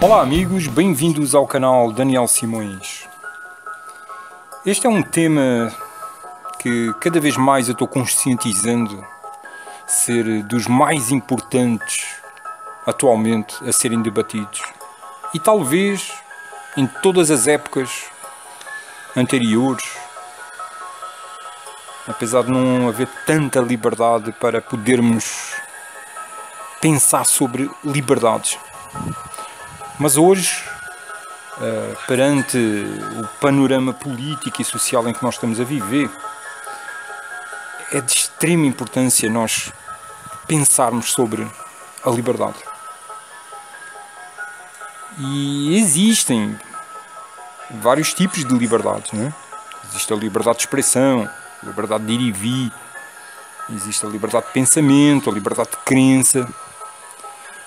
Olá amigos, bem-vindos ao canal Daniel Simões. Este é um tema que cada vez mais eu estou conscientizando ser dos mais importantes atualmente a serem debatidos. E talvez em todas as épocas anteriores, apesar de não haver tanta liberdade para podermos pensar sobre liberdades. Mas hoje, perante o panorama político e social em que nós estamos a viver, é de extrema importância nós pensarmos sobre a liberdade. E existem vários tipos de liberdades, não é? Existe a liberdade de expressão, a liberdade de ir e vir, existe a liberdade de pensamento, a liberdade de crença,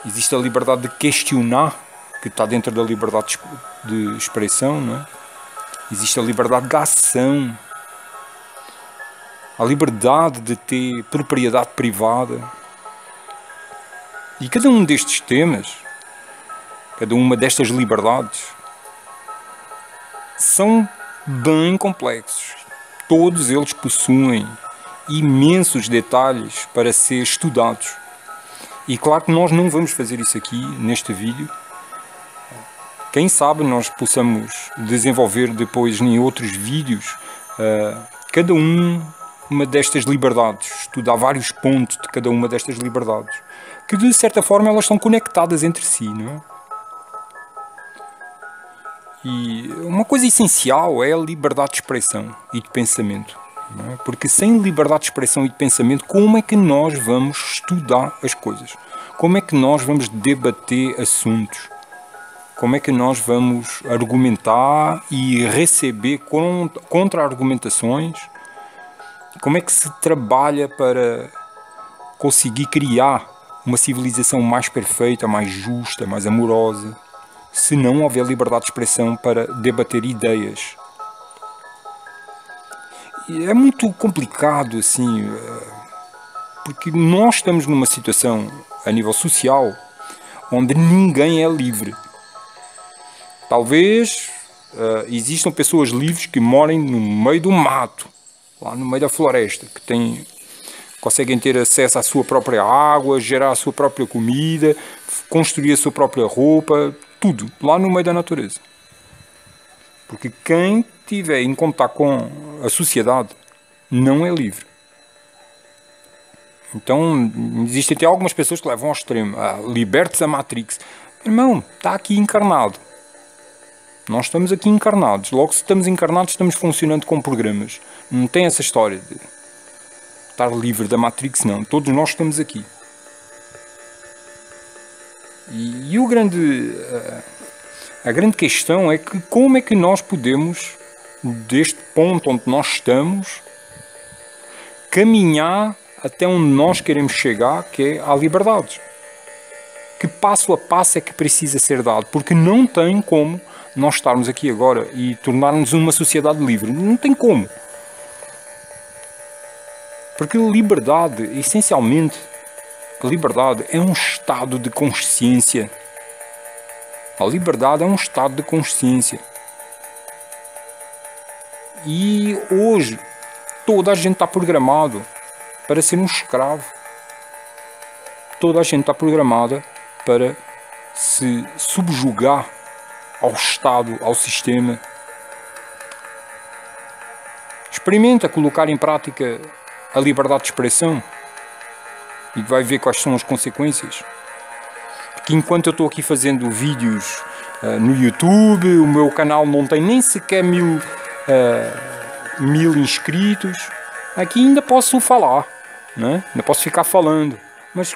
existe a liberdade de questionar, que está dentro da liberdade de expressão, não é? Existe a liberdade de ação, a liberdade de ter propriedade privada. E cada um destes temas, cada uma destas liberdades, são bem complexos. Todos eles possuem imensos detalhes para ser estudados. E claro que nós não vamos fazer isso aqui neste vídeo. Quem sabe nós possamos desenvolver depois em outros vídeos cada uma destas liberdades, estudar vários pontos de cada uma destas liberdades, que de certa forma elas são conectadas entre si, não é? E uma coisa essencial é a liberdade de expressão e de pensamento, não é? Porque sem liberdade de expressão e de pensamento, como é que nós vamos estudar as coisas? Como é que nós vamos debater assuntos? Como é que nós vamos argumentar e receber contra-argumentações? Como é que se trabalha para conseguir criar uma civilização mais perfeita, mais justa, mais amorosa, se não houver liberdade de expressão para debater ideias? E é muito complicado, assim, porque nós estamos numa situação a nível social onde ninguém é livre. Talvez existam pessoas livres que morem no meio do mato, lá no meio da floresta, que conseguem ter acesso à sua própria água, gerar a sua própria comida, construir a sua própria roupa, tudo, lá no meio da natureza. Porque quem estiver em contato com a sociedade não é livre. Então, existem até algumas pessoas que levam ao extremo, liberte-se a Matrix. Irmão, está aqui encarnado. Nós estamos aqui encarnados. Logo, se estamos encarnados, estamos funcionando com programas. Não tem essa história de estar livre da Matrix, não. Todos nós estamos aqui. E a grande questão é que como é que nós podemos, deste ponto onde nós estamos, caminhar até onde nós queremos chegar, que é à liberdade. Que passo a passo é que precisa ser dado? Porque não tem como nós estarmos aqui agora e tornarmos uma sociedade livre. Não tem como. Porque liberdade, essencialmente, a liberdade é um estado de consciência. A liberdade é um estado de consciência. E hoje, toda a gente está programado para ser um escravo. Toda a gente está programada para se subjugar ao Estado, ao sistema. Experimenta colocar em prática a liberdade de expressão e vai ver quais são as consequências. Porque enquanto eu estou aqui fazendo vídeos no YouTube, o meu canal não tem nem sequer 1000 inscritos, aqui ainda posso falar, né? Ainda posso ficar falando, mas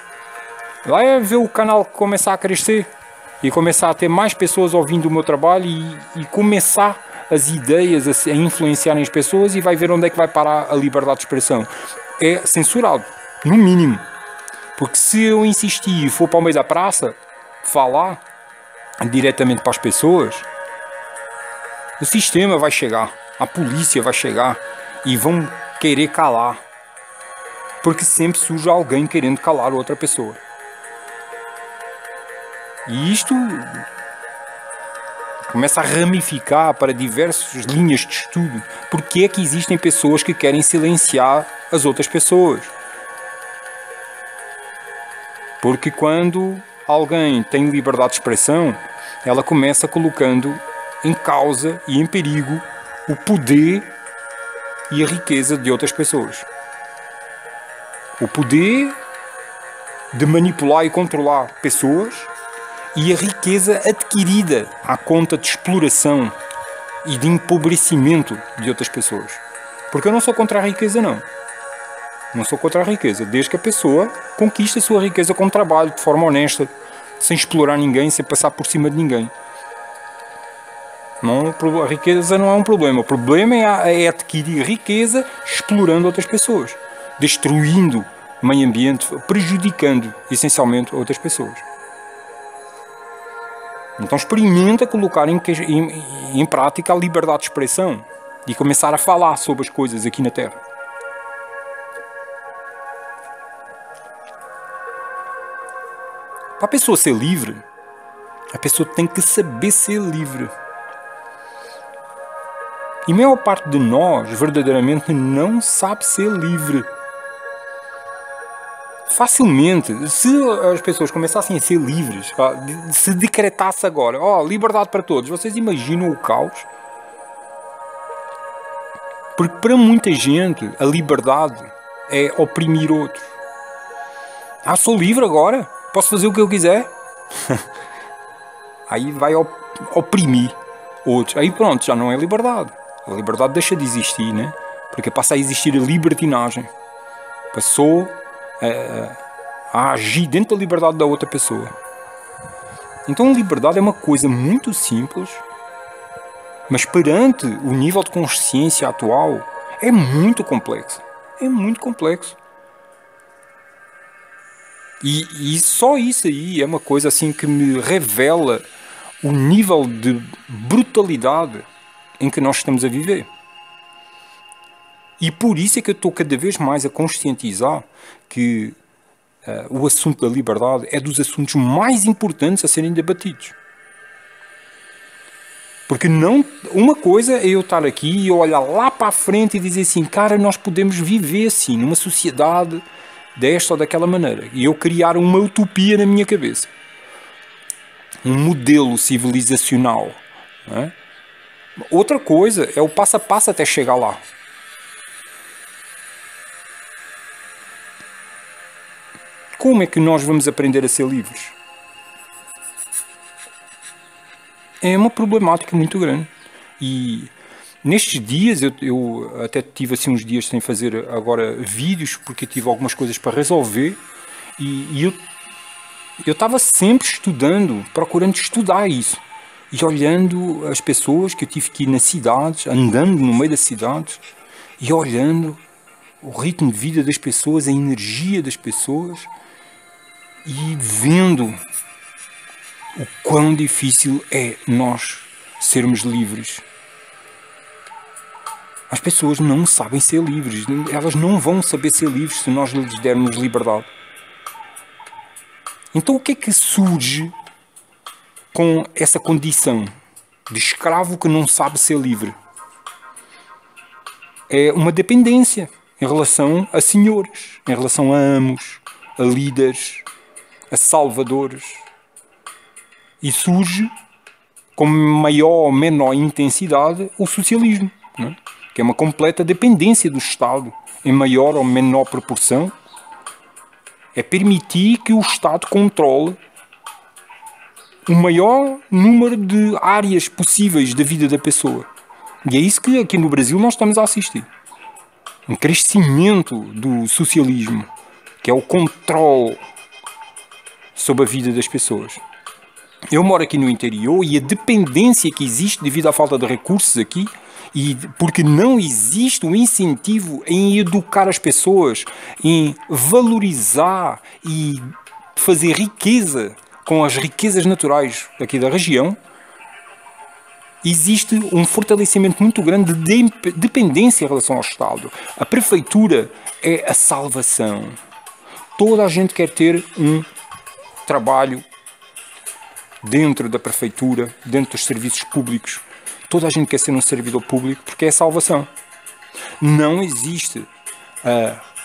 vai ver o canal começar a crescer e começar a ter mais pessoas ouvindo o meu trabalho e começar as ideias a influenciarem as pessoas, e vai ver onde é que vai parar a liberdade de expressão. É censurado, no mínimo. Porque se eu insistir e for para o meio da praça falar diretamente para as pessoas, o sistema vai chegar, a polícia vai chegar e vão querer calar. Porque sempre surge alguém querendo calar outra pessoa. E isto começa a ramificar para diversas linhas de estudo. Porque é que existem pessoas que querem silenciar as outras pessoas? Porque quando alguém tem liberdade de expressão, ela começa colocando em causa e em perigo o poder e a riqueza de outras pessoas. O poder de manipular e controlar pessoas e a riqueza adquirida à conta de exploração e de empobrecimento de outras pessoas. Porque eu não sou contra a riqueza, não. Não sou contra a riqueza, desde que a pessoa conquiste a sua riqueza com trabalho, de forma honesta, sem explorar ninguém, sem passar por cima de ninguém. Não, a riqueza não é um problema. O problema é adquirir riqueza explorando outras pessoas, destruindo o meio ambiente, prejudicando essencialmente outras pessoas. Então experimenta colocar em prática a liberdade de expressão e começar a falar sobre as coisas aqui na Terra. Para a pessoa ser livre, a pessoa tem que saber ser livre. E a maior parte de nós, verdadeiramente, não sabe ser livre. Facilmente, se as pessoas começassem a ser livres, se decretasse agora, liberdade para todos, vocês imaginam o caos? Porque para muita gente, a liberdade é oprimir outros. Sou livre agora? Posso fazer o que eu quiser? Aí vai oprimir outros. Aí pronto, já não é liberdade. A liberdade deixa de existir, né? Porque passa a existir a libertinagem. Passou a agir dentro da liberdade da outra pessoa. Então a liberdade é uma coisa muito simples, mas perante o nível de consciência atual é muito complexo. É muito complexo. E só isso aí é uma coisa assim que me revela o nível de brutalidade em que nós estamos a viver. E por isso é que eu estou cada vez mais a conscientizar que o assunto da liberdade é dos assuntos mais importantes a serem debatidos. Porque não, uma coisa é eu estar aqui e olhar lá para a frente e dizer assim, cara, nós podemos viver assim, numa sociedade desta ou daquela maneira. E eu criar uma utopia na minha cabeça. Um modelo civilizacional. Não é? Outra coisa é o passo a passo até chegar lá. Como é que nós vamos aprender a ser livres? É uma problemática muito grande. E nestes dias, eu até tive assim uns dias sem fazer agora vídeos, porque tive algumas coisas para resolver. E eu estava sempre estudando, procurando estudar isso. E olhando as pessoas que eu tive que ir nas cidades, andando no meio das cidades, e olhando o ritmo de vida das pessoas, a energia das pessoas, e vendo o quão difícil é nós sermos livres. As pessoas não sabem ser livres, elas não vão saber ser livres se nós lhes dermos liberdade. Então o que é que surge com essa condição de escravo que não sabe ser livre? É uma dependência em relação a senhores, em relação a amos, a líderes, a salvadores. E surge com maior ou menor intensidade o socialismo, não é? Que é uma completa dependência do Estado, em maior ou menor proporção. É permitir que o Estado controle o maior número de áreas possíveis da vida da pessoa. E é isso que aqui no Brasil nós estamos a assistir. Um crescimento do socialismo, que é o controle sobre a vida das pessoas. Eu moro aqui no interior e a dependência que existe devido à falta de recursos aqui, e porque não existe um incentivo em educar as pessoas, em valorizar e fazer riqueza com as riquezas naturais aqui da região, existe um fortalecimento muito grande de dependência em relação ao Estado. A prefeitura é a salvação. Toda a gente quer ter um trabalho dentro da prefeitura, dentro dos serviços públicos. Toda a gente quer ser um servidor público porque é salvação. Não existe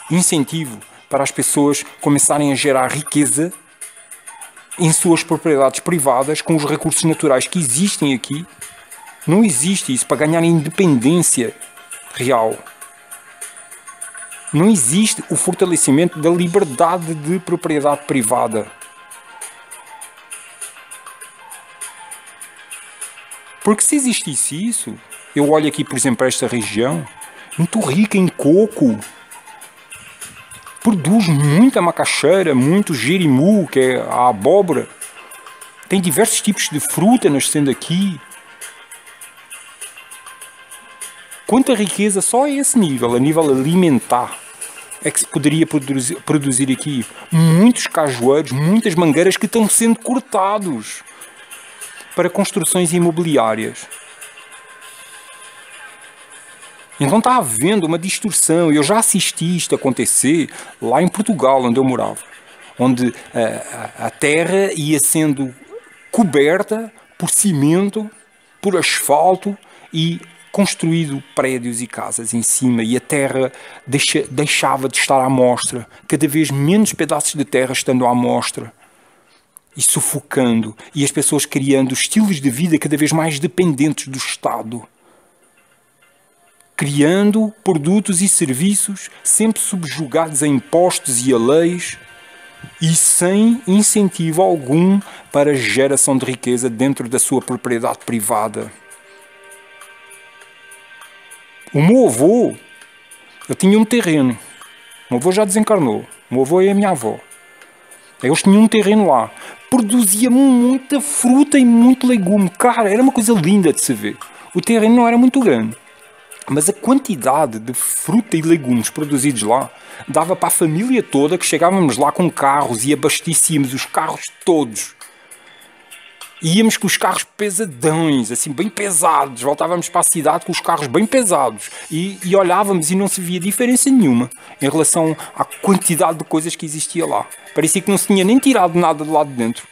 incentivo para as pessoas começarem a gerar riqueza em suas propriedades privadas com os recursos naturais que existem aqui. Não existe isso para ganhar independência real. Não existe o fortalecimento da liberdade de propriedade privada. Porque se existisse isso, eu olho aqui, por exemplo, para esta região, muito rica em coco, produz muita macaxeira, muito jirimu, que é a abóbora, tem diversos tipos de fruta nascendo aqui. Quanta riqueza só a esse nível, a nível alimentar, é que se poderia produzir aqui. Muitos cajueiros, muitas mangueiras que estão sendo cortados para construções imobiliárias. Então está havendo uma distorção. Eu já assisti isto acontecer lá em Portugal, onde eu morava, onde a terra ia sendo coberta por cimento, por asfalto e construído prédios e casas em cima, e a terra deixava de estar à mostra, cada vez menos pedaços de terra estando à mostra e sufocando, e as pessoas criando estilos de vida cada vez mais dependentes do Estado, criando produtos e serviços sempre subjugados a impostos e a leis e sem incentivo algum para a geração de riqueza dentro da sua propriedade privada. O meu avô, eu tinha um terreno. O meu avô já desencarnou. O meu avô e a minha avó. Eles tinham um terreno lá. Produzia muita fruta e muito legume. Cara, era uma coisa linda de se ver. O terreno não era muito grande. Mas a quantidade de fruta e legumes produzidos lá dava para a família toda, que chegávamos lá com carros e abastecíamos os carros todos. Íamos com os carros pesadões, assim, bem pesados. Voltávamos para a cidade com os carros bem pesados. E olhávamos e não se via diferença nenhuma em relação à quantidade de coisas que existia lá. Parecia que não se tinha nem tirado nada de lá de dentro.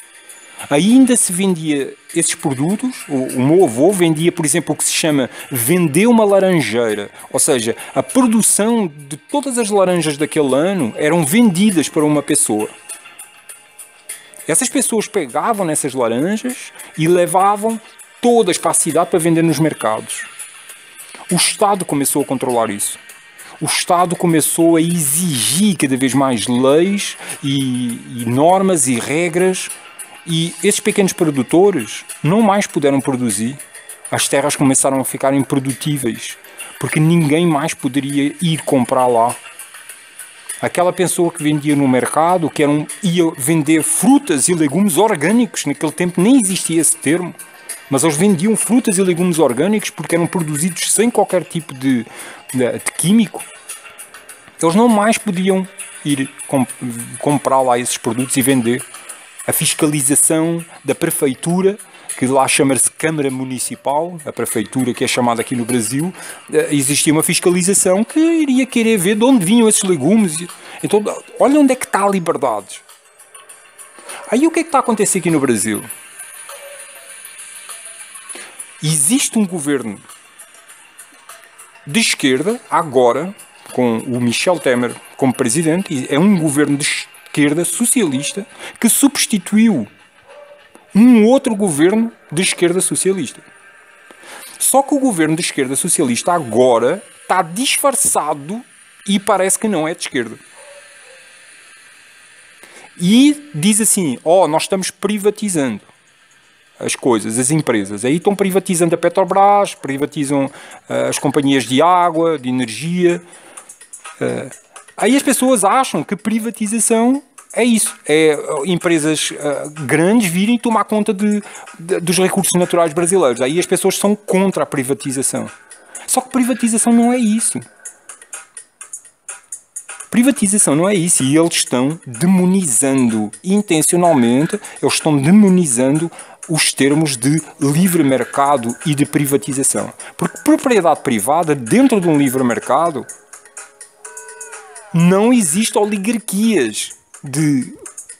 Ainda se vendia esses produtos. O meu avô vendia, por exemplo, o que se chama vender uma laranjeira. Ou seja, a produção de todas as laranjas daquele ano eram vendidas para uma pessoa. Essas pessoas pegavam nessas laranjas e levavam todas para a cidade para vender nos mercados. O Estado começou a controlar isso. O Estado começou a exigir cada vez mais leis e normas e regras, e esses pequenos produtores não mais puderam produzir. As terras começaram a ficar improdutíveis, porque ninguém mais poderia ir comprar lá. Aquela pessoa que vendia no mercado, ia vender frutas e legumes orgânicos, naquele tempo nem existia esse termo, mas eles vendiam frutas e legumes orgânicos porque eram produzidos sem qualquer tipo de químico. Eles não mais podiam ir comprar lá esses produtos e vender. A fiscalização da prefeitura, que lá chama-se Câmara Municipal, a prefeitura que é chamada aqui no Brasil, existia uma fiscalização que iria querer ver de onde vinham esses legumes. Então, olha onde é que está a liberdade. Aí o que é que está a acontecer aqui no Brasil? Existe um governo de esquerda, agora, com o Michel Temer como presidente, é um governo de esquerda socialista que substituiu um outro governo de esquerda socialista. Só que o governo de esquerda socialista agora está disfarçado e parece que não é de esquerda. E diz assim, nós estamos privatizando as coisas, as empresas. Aí estão privatizando a Petrobras, privatizam as companhias de água, de energia. Aí as pessoas acham que privatização é isso, é empresas grandes virem tomar conta dos recursos naturais brasileiros. Aí as pessoas são contra a privatização. Só que privatização não é isso. Privatização não é isso. E eles estão demonizando, intencionalmente, eles estão demonizando os termos de livre mercado e de privatização. Porque propriedade privada, dentro de um livre mercado, não existe oligarquias de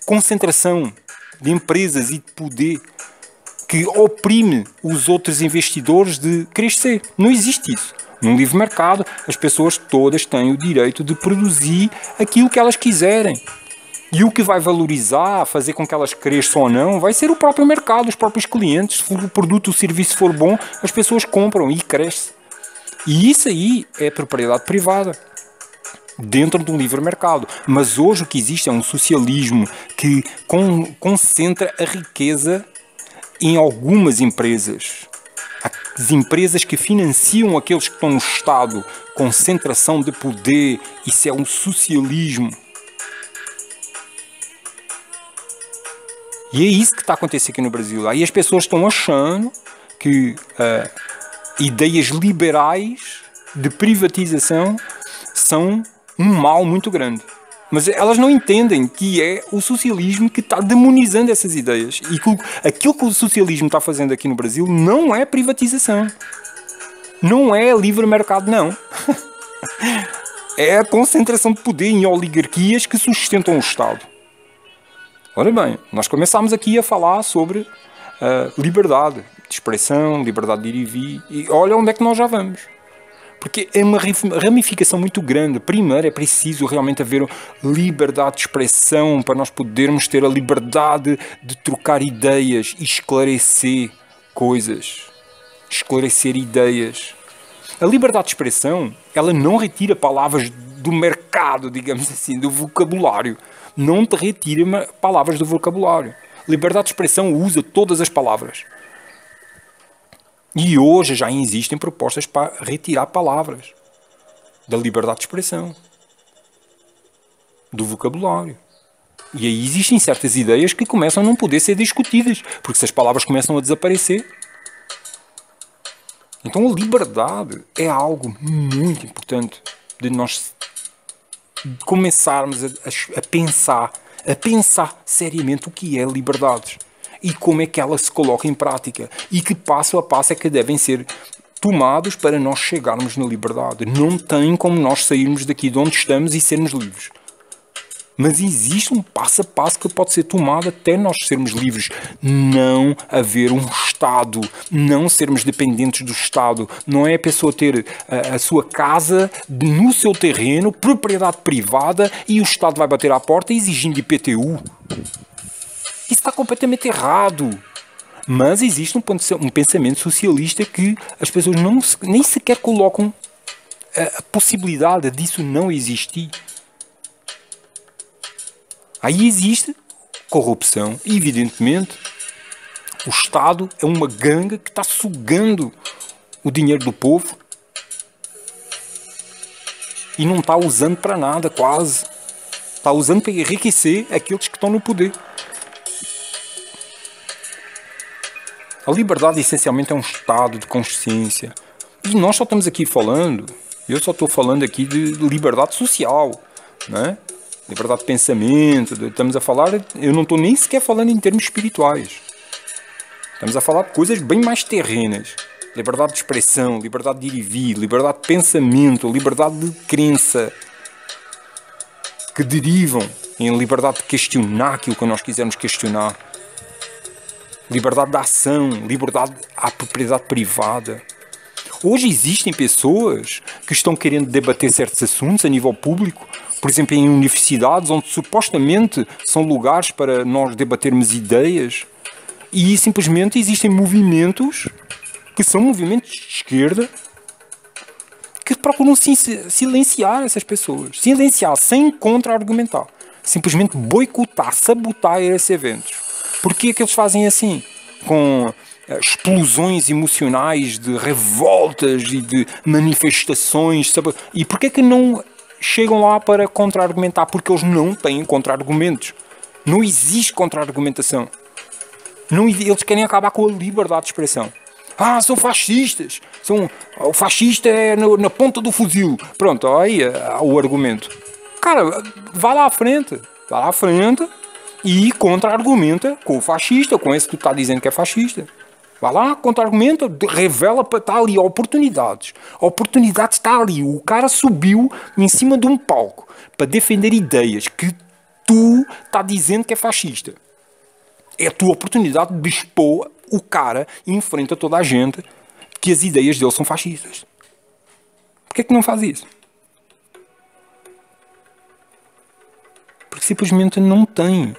concentração de empresas e de poder. que oprime os outros investidores de crescer. Não existe isso. Num livre mercado, as pessoas todas têm o direito de produzir aquilo que elas quiserem. E o que vai valorizar, fazer com que elas cresçam ou não, vai ser o próprio mercado, os próprios clientes. Se o produto ou o serviço for bom, as pessoas compram e crescem. E isso aí é propriedade privada, dentro de um livre mercado. Mas hoje o que existe é um socialismo que concentra a riqueza em algumas empresas. As empresas que financiam aqueles que estão no Estado, concentração de poder, isso é um socialismo. E é isso que está acontecendo aqui no Brasil. Aí as pessoas estão achando que ideias liberais de privatização são um mal muito grande. Mas elas não entendem que é o socialismo que está demonizando essas ideias. E que aquilo que o socialismo está fazendo aqui no Brasil não é privatização. Não é livre mercado, não. É a concentração de poder em oligarquias que sustentam o Estado. Ora bem, nós começámos aqui a falar sobre liberdade de expressão, liberdade de ir e vir, e olha onde é que nós já vamos. Porque é uma ramificação muito grande. Primeiro é preciso realmente haver liberdade de expressão para nós podermos ter a liberdade de trocar ideias e esclarecer coisas. Esclarecer ideias. A liberdade de expressão, ela não retira palavras do mercado, digamos assim, do vocabulário. Não te retira palavras do vocabulário. Liberdade de expressão usa todas as palavras. E hoje já existem propostas para retirar palavras da liberdade de expressão, do vocabulário. E aí existem certas ideias que começam a não poder ser discutidas, porque se as palavras começam a desaparecer. Então a liberdade é algo muito importante de nós começarmos a pensar seriamente o que é liberdade e como é que ela se coloca em prática e que passo a passo é que devem ser tomados para nós chegarmos na liberdade. Não tem como nós sairmos daqui de onde estamos e sermos livres. Mas existe um passo a passo que pode ser tomado até nós sermos livres. Não haver um Estado, não sermos dependentes do Estado. Não é a pessoa ter a sua casa no seu terreno, propriedade privada, e o Estado vai bater à porta exigindo IPTU. Isso está completamente errado. Mas existe um pensamento socialista que as pessoas nem sequer colocam a possibilidade disso não existir. Aí existe corrupção. E, evidentemente, o Estado é uma ganga que está sugando o dinheiro do povo e não está usando para nada, quase. Está usando para enriquecer aqueles que estão no poder. A liberdade, essencialmente, é um estado de consciência. E nós só estamos aqui falando, eu só estou falando aqui de liberdade social, não é? Liberdade de pensamento, estamos a falar, eu não estou nem sequer falando em termos espirituais. Estamos a falar de coisas bem mais terrenas. Liberdade de expressão, liberdade de ir e vir, liberdade de pensamento, liberdade de crença, que derivam em liberdade de questionar aquilo que nós quisermos questionar. Liberdade de ação, liberdade à propriedade privada. Hoje existem pessoas que estão querendo debater certos assuntos a nível público, por exemplo, em universidades, onde supostamente são lugares para nós debatermos ideias, e simplesmente existem movimentos que são movimentos de esquerda que procuram silenciar essas pessoas. Silenciar, sem contra-argumentar. Simplesmente boicotar, sabotar esses eventos. Porquê é que eles fazem assim? Com explosões emocionais de revoltas e de manifestações. E porquê é que não chegam lá para contra-argumentar? Porque eles não têm contra-argumentos. Não existe contra-argumentação. Eles querem acabar com a liberdade de expressão. Ah, são fascistas. O fascista é na ponta do fuzil. Pronto, aí o argumento. Cara, vá lá à frente. Vá lá à frente e contra-argumenta com o fascista, com esse que tu está dizendo que é fascista. Vá lá, contra-argumenta, revela para estar ali oportunidades. A oportunidade está ali. O cara subiu em cima de um palco para defender ideias que tu está dizendo que é fascista. É a tua oportunidade de expor o cara enfrenta toda a gente que as ideias dele são fascistas. Porquê é que não faz isso? Porque simplesmente não tem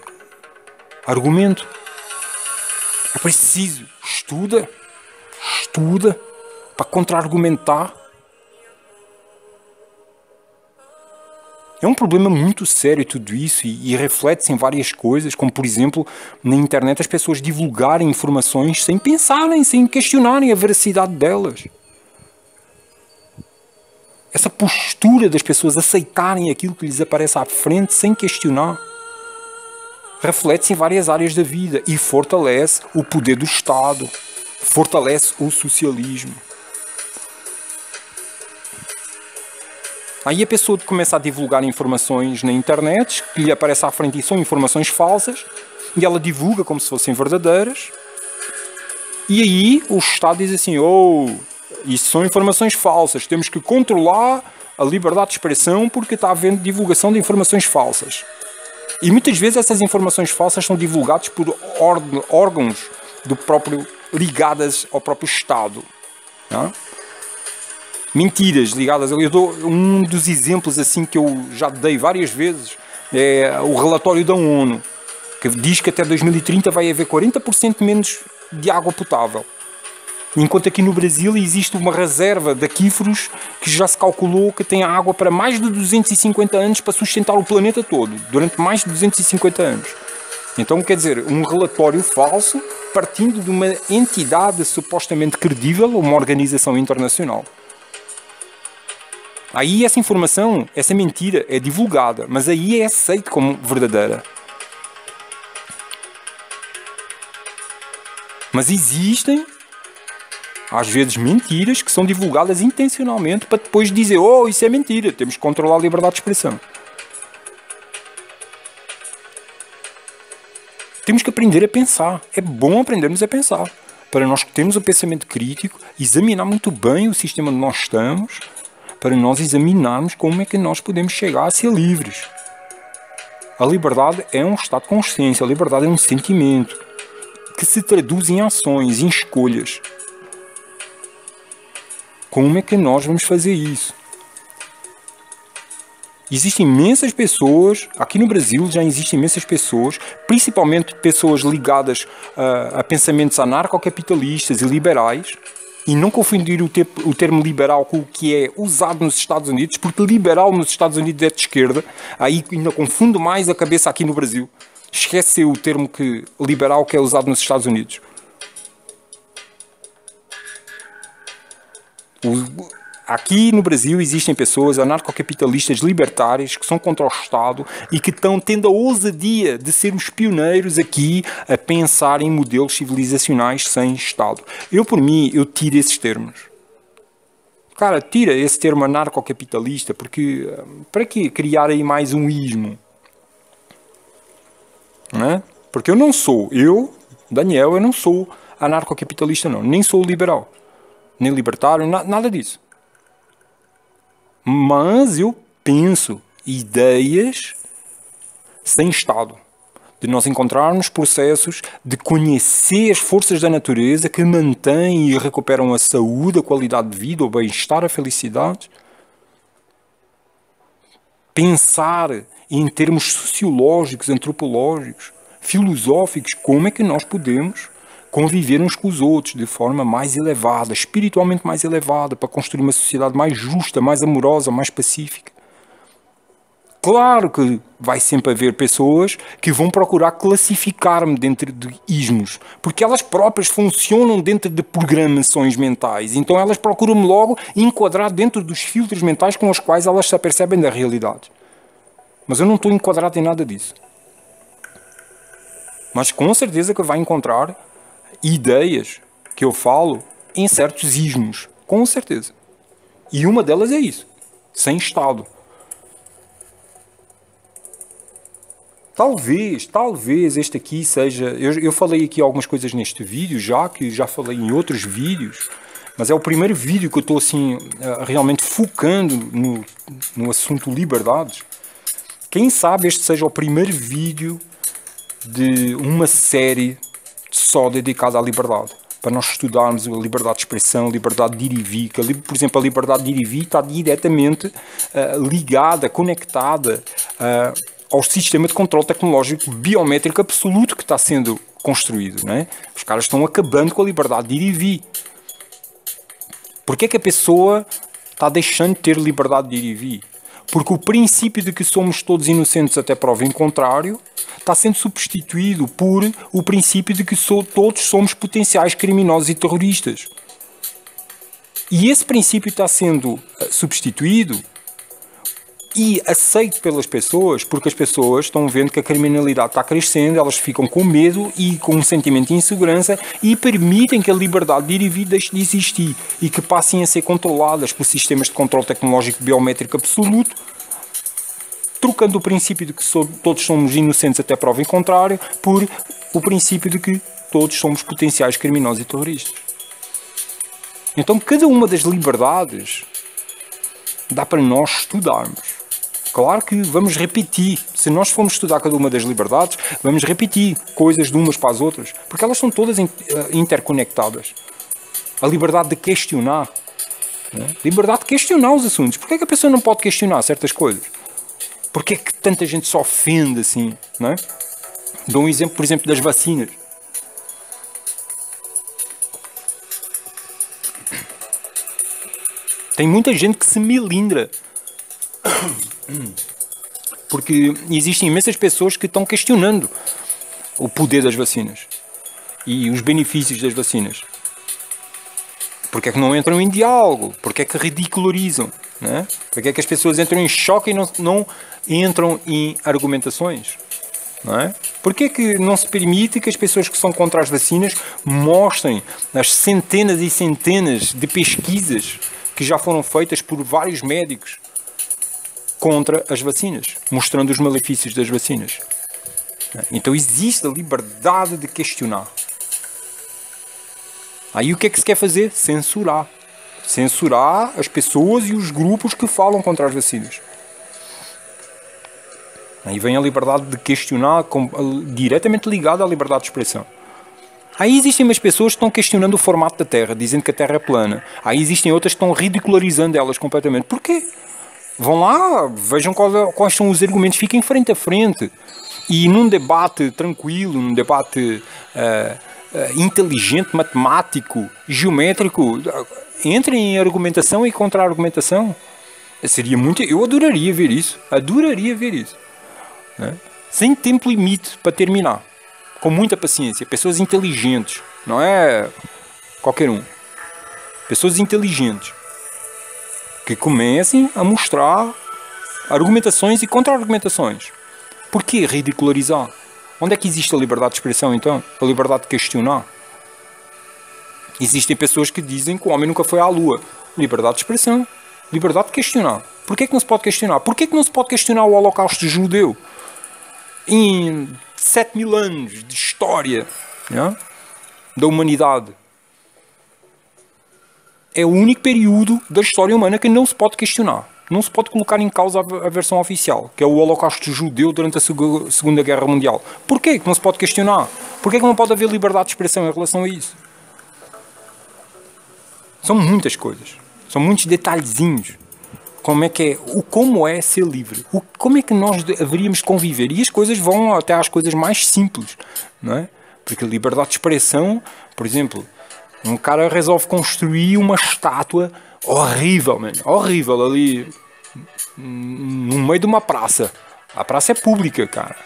argumento. É preciso. Estuda para contra-argumentar. É um problema muito sério tudo isso e reflete-se em várias coisas, como por exemplo, na internet as pessoas divulgarem informações sem pensarem, sem questionarem a veracidade delas. Essa postura das pessoas aceitarem aquilo que lhes aparece à frente sem questionar reflete-se em várias áreas da vida e fortalece o poder do Estado, fortalece o socialismo. Aí a pessoa começa a divulgar informações na internet que lhe aparecem à frente e são informações falsas e ela divulga como se fossem verdadeiras e aí o Estado diz assim, isso são informações falsas, temos que controlar a liberdade de expressão porque está havendo divulgação de informações falsas. E muitas vezes essas informações falsas são divulgadas por órgãos do próprio, ligadas ao próprio Estado. Não? Mentiras ligadas. Eu dou um dos exemplos assim que eu já dei várias vezes, é o relatório da ONU, que diz que até 2030 vai haver 40% menos de água potável. Enquanto aqui no Brasil existe uma reserva de aquíferos que já se calculou que tem água para mais de 250 anos para sustentar o planeta todo, durante mais de 250 anos. Então, quer dizer, um relatório falso partindo de uma entidade supostamente credível, uma organização internacional. Aí essa informação, essa mentira é divulgada, mas aí é aceita como verdadeira. Mas existem às vezes mentiras que são divulgadas intencionalmente para depois dizer isso é mentira, temos que controlar a liberdade de expressão. Temos que aprender a pensar. É bom aprendermos a pensar. Para nós termos o pensamento crítico, examinar muito bem o sistema onde nós estamos, para nós examinarmos como é que nós podemos chegar a ser livres. A liberdade é um estado de consciência, a liberdade é um sentimento que se traduz em ações, em escolhas. Como é que nós vamos fazer isso? Existem imensas pessoas, aqui no Brasil já existem imensas pessoas, principalmente pessoas ligadas a pensamentos anarcocapitalistas e liberais, e não confundir o termo liberal com o que é usado nos Estados Unidos, porque liberal nos Estados Unidos é de esquerda, aí ainda confundo mais a cabeça aqui no Brasil. Esquece o termo liberal que é usado nos Estados Unidos. Aqui no Brasil existem pessoas anarcocapitalistas libertárias que são contra o Estado e que estão tendo a ousadia de ser os pioneiros aqui a pensar em modelos civilizacionais sem Estado. Eu, por mim, eu tiro esses termos. Cara, tira esse termo anarcocapitalista, porque para que criar aí mais um ismo? Não é? Porque eu não sou, Daniel, eu não sou anarcocapitalista não, nem sou liberal, nem libertário, nada disso. Mas eu penso ideias sem Estado, de nós encontrarmos processos de conhecer as forças da natureza que mantêm e recuperam a saúde, a qualidade de vida, o bem-estar, a felicidade. Pensar em termos sociológicos, antropológicos, filosóficos, como é que nós podemos conviver uns com os outros de forma mais elevada, espiritualmente mais elevada, para construir uma sociedade mais justa, mais amorosa, mais pacífica. Claro que vai sempre haver pessoas que vão procurar classificar-me dentro de ismos, porque elas próprias funcionam dentro de programações mentais, então elas procuram-me logo enquadrar dentro dos filtros mentais com os quais elas se apercebem da realidade. Mas eu não estou enquadrado em nada disso. Mas com certeza que vai encontrar ideias que eu falo em certos ismos, com certeza. E uma delas é isso, sem Estado. Talvez este aqui seja... Eu falei aqui algumas coisas neste vídeo que já falei em outros vídeos, mas é o primeiro vídeo que eu estou assim, realmente focando no assunto liberdades. Quem sabe este seja o primeiro vídeo de uma série só dedicado à liberdade. Para nós estudarmos a liberdade de expressão, a liberdade de ir e vir. Por exemplo, a liberdade de ir e vir está diretamente ligada, conectada ao sistema de controle tecnológico biométrico absoluto que está sendo construído. Não é? Os caras estão acabando com a liberdade de ir e vir. Porquê é que a pessoa está deixando de ter liberdade de ir e vir? Porque o princípio de que somos todos inocentes até prova em contrário está sendo substituído por o princípio de que todos somos potenciais criminosos e terroristas. E esse princípio está sendo substituído e aceito pelas pessoas, porque as pessoas estão vendo que a criminalidade está crescendo, elas ficam com medo e com um sentimento de insegurança e permitem que a liberdade de ir e vir deixe de existir e que passem a ser controladas por sistemas de controle tecnológico biométrico absoluto, trocando o princípio de que todos somos inocentes até prova em contrário por o princípio de que todos somos potenciais criminosos e terroristas. Então cada uma das liberdades dá para nós estudarmos. Claro que vamos repetir. Se nós formos estudar cada uma das liberdades, vamos repetir coisas de umas para as outras, porque elas são todas interconectadas. A liberdade de questionar. Né? Liberdade de questionar os assuntos. Porquê é que a pessoa não pode questionar certas coisas? Porquê é que tanta gente se ofende assim? Não é? Dou um exemplo, por exemplo, das vacinas. Tem muita gente que se melindra. Porque existem imensas pessoas que estão questionando o poder das vacinas e os benefícios das vacinas. Porque é que não entram em diálogo? Porque é que ridicularizam? Né? Porque é que as pessoas entram em choque e não entram em argumentações? Não é? Porque é que não se permite que as pessoas que são contra as vacinas mostrem as centenas e centenas de pesquisas que já foram feitas por vários médicos contra as vacinas, mostrando os malefícios das vacinas? Então existe a liberdade de questionar. Aí o que é que se quer fazer? Censurar. Censurar as pessoas e os grupos que falam contra as vacinas. Aí vem a liberdade de questionar, diretamente ligada à liberdade de expressão. Aí existem umas pessoas que estão questionando o formato da Terra, dizendo que a Terra é plana. Aí existem outras que estão ridicularizando elas completamente. Porquê? Vão lá, vejam quais são os argumentos, fiquem frente a frente. E num debate tranquilo, num debate inteligente, matemático, geométrico, entrem em argumentação e contra-argumentação. Seria muito... Eu adoraria ver isso. Adoraria ver isso. Né? Sem tempo limite para terminar. Com muita paciência. Pessoas inteligentes. Não é qualquer um. Pessoas inteligentes. Que comecem a mostrar argumentações e contra-argumentações. Por que ridicularizar? Onde é que existe a liberdade de expressão, então? A liberdade de questionar? Existem pessoas que dizem que o homem nunca foi à Lua. Liberdade de expressão. Liberdade de questionar. Por que é que não se pode questionar? Por que é que não se pode questionar o Holocausto judeu? Em 7.000 anos de história, né, da humanidade. É o único período da história humana que não se pode questionar. Não se pode colocar em causa a versão oficial, que é o Holocausto judeu durante a Segunda Guerra Mundial. Porquê que não se pode questionar? Porquê que não pode haver liberdade de expressão em relação a isso? São muitas coisas. São muitos detalhezinhos. Como é ser livre? Como é que nós deveríamos conviver? E as coisas vão até às coisas mais simples, não é? Porque a liberdade de expressão, por exemplo, um cara resolve construir uma estátua horrível, man, horrível, ali no meio de uma praça. A praça é pública, cara,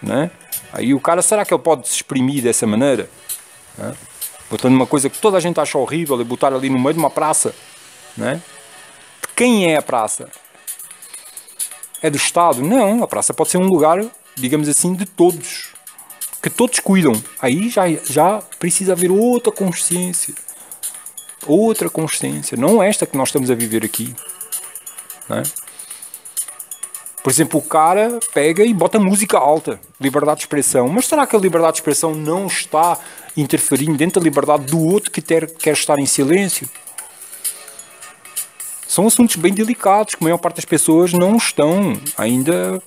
né? Aí o cara, será que ele pode se exprimir dessa maneira? Né? Botando uma coisa que toda a gente acha horrível e botar ali no meio de uma praça, né? De quem é a praça? É do Estado? Não, a praça pode ser um lugar, digamos assim, de todos, que todos cuidam. Aí já precisa haver outra consciência. Outra consciência, não esta que nós estamos a viver aqui, né? Por exemplo, o cara pega e bota música alta, liberdade de expressão. Mas será que a liberdade de expressão não está interferindo dentro da liberdade do outro que quer estar em silêncio? São assuntos bem delicados, que a maior parte das pessoas não estão ainda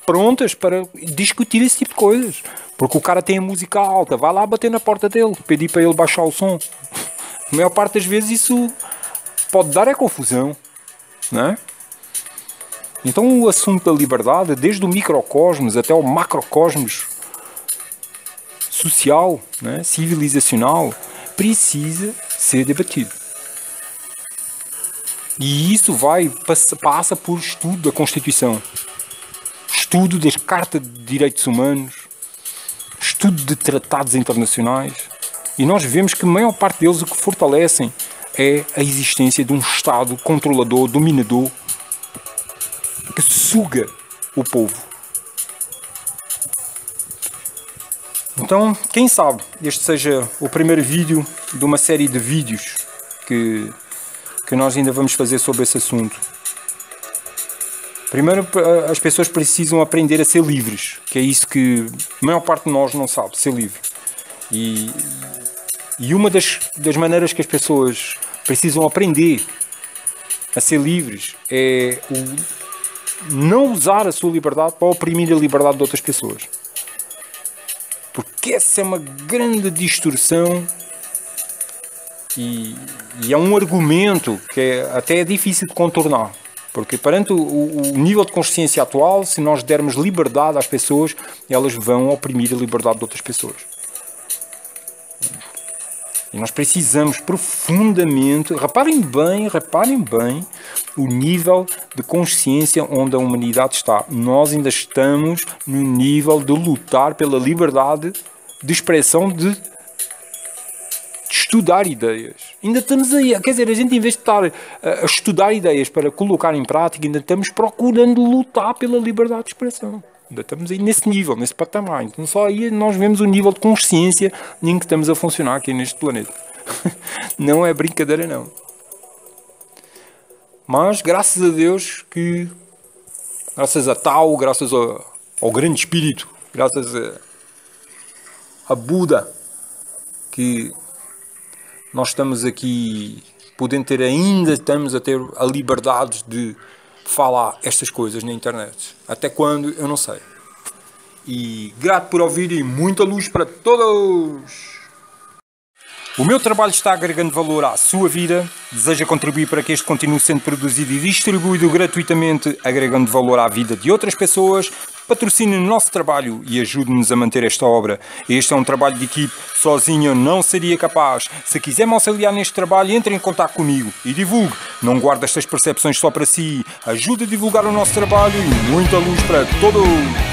prontas para discutir esse tipo de coisas. Porque o cara tem a música alta, vai lá bater na porta dele, pedir para ele baixar o som. A maior parte das vezes isso pode dar confusão, não é? Então o assunto da liberdade, desde o microcosmos até o macrocosmos social, né, civilizacional, precisa ser debatido. E isso passa por estudo da Constituição, estudo da Carta de Direitos Humanos, estudo de tratados internacionais. E nós vemos que a maior parte deles o que fortalecem é a existência de um Estado controlador, dominador, que suga o povo. Então, quem sabe este seja o primeiro vídeo de uma série de vídeos que nós ainda vamos fazer sobre esse assunto. Primeiro, as pessoas precisam aprender a ser livres, que é isso que a maior parte de nós não sabe, ser livre. E uma das maneiras que as pessoas precisam aprender a ser livres é não usar a sua liberdade para oprimir a liberdade de outras pessoas. Porque essa é uma grande distorção e é um argumento que até é difícil de contornar. Porque perante o nível de consciência atual, se nós dermos liberdade às pessoas, elas vão oprimir a liberdade de outras pessoas. E nós precisamos profundamente, reparem bem o nível de consciência onde a humanidade está. Nós ainda estamos no nível de lutar pela liberdade de expressão, de estudar ideias. Ainda estamos aí, quer dizer, a gente em vez de estar a estudar ideias para colocar em prática, ainda estamos procurando lutar pela liberdade de expressão. Ainda estamos aí nesse nível, nesse patamar. Então só aí nós vemos o nível de consciência em que estamos a funcionar aqui neste planeta. Não é brincadeira, não. Mas graças a Deus que, graças a Tao, graças ao grande espírito, graças a Buda, que nós estamos aqui ainda estamos a ter a liberdade de falar estas coisas na internet. Até quando, eu não sei. E grato por ouvirem, muita luz para todos! O meu trabalho está agregando valor à sua vida, deseja contribuir para que este continue sendo produzido e distribuído gratuitamente, agregando valor à vida de outras pessoas. Patrocine o nosso trabalho e ajude-nos a manter esta obra. Este é um trabalho de equipe, sozinho eu não seria capaz. Se quiser me auxiliar neste trabalho, entre em contato comigo e divulgue. Não guarde estas percepções só para si. Ajude a divulgar o nosso trabalho e muita luz para todos!